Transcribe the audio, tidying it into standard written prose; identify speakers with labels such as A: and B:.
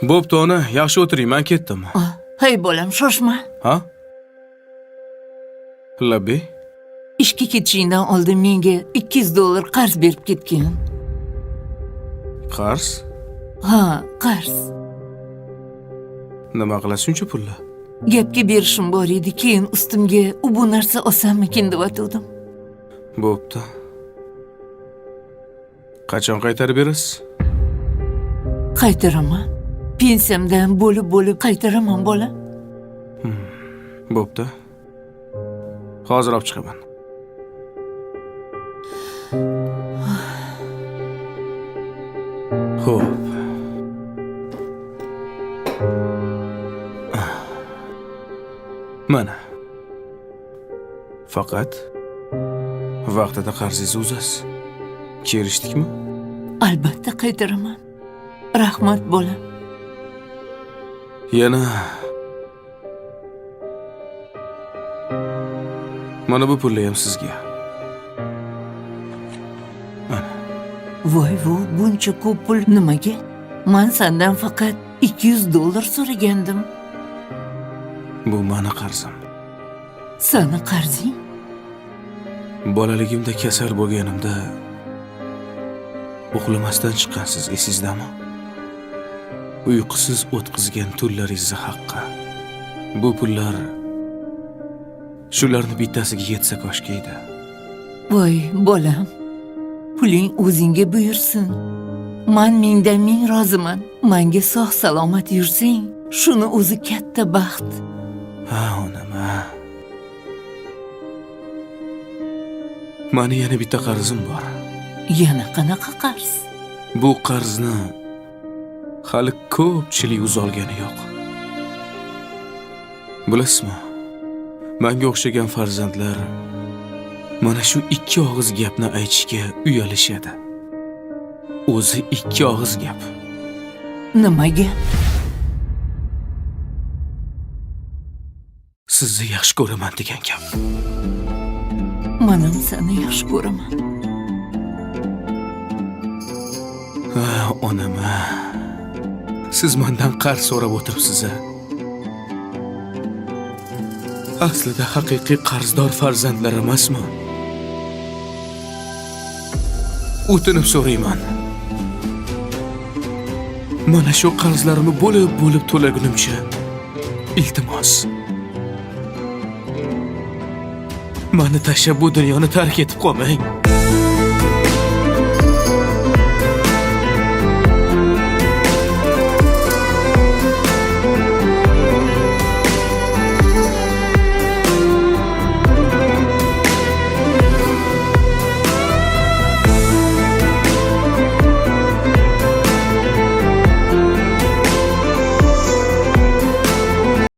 A: Bo'pti ona, yaxshi o'tiring, men ketdim.
B: Hey bolam, shoshma.
A: Ha? Labbi?
B: Ishga ketishingdan oldin menga $200 qarz berib ketgan.
A: Qarz?
B: Ha, qarz.
A: Nima qilasiz shuncha pulni?
B: Gapga berishim bor edi, keyin ustimga bu narsa osanmikin deb aytdim.
A: Bo'pti. Qachon qaytarib berasiz?
B: Qaytaraman. Pensiyamdan bo'lib qaytaraman bola.
A: Bo'pti. Hozir olib chiqaman. Xo'p. Mana. Faqat vaqtida qarzingizni uzasiz. Kelishdikmi?
B: Albatta qaytaraman. Rahmat bola.
A: Yana mana bu pulni ham sizga.
B: Voy, buncha ko'p pul nimaga? Men sendan faqat $200 so'ragandim.
A: Bu meni qarzim.
B: Seni qarzing?
A: Bolaligimda kasal bo'lganimda uxlamasdan chiqqansiz, esizdami? Uyqusiz o'tkazgan tunlaringiz haqqa. Bu pullar shularni bittasiga yetsa koshkaydi.
B: Voy, bolam. Puling o'zingga buyursin. Men mingdan ming roziman. Menga sog' salomat yursang, shuni o'zi katta baxt.
A: Ha, onam. Meni yana bitta qarzim bor.
B: Yana qanaqa qarz?
A: Bu qarzni hali ko'pchilik uzolgani yo'q. Bilasizmi? Menga o'xshagan farzandlar mana shu ikki og'iz gapni aytishga uyalishadi. O'zi ikki og'iz gap.
B: Nimaga?
A: Sizni yaxshi ko'raman degan gap.
B: Men ham seni yaxshi ko'raman.
A: Onam. Siz mendan qarz so'rab o'tiribsiz. Aslida haqiqiy qarzdor farzandlar emasmi? O'tinib so'rayman. Mana shu qarzlarimni bo'lib to'lagunimcha iltimos. Meni tashlab bu dunyoni tark etib qolmang.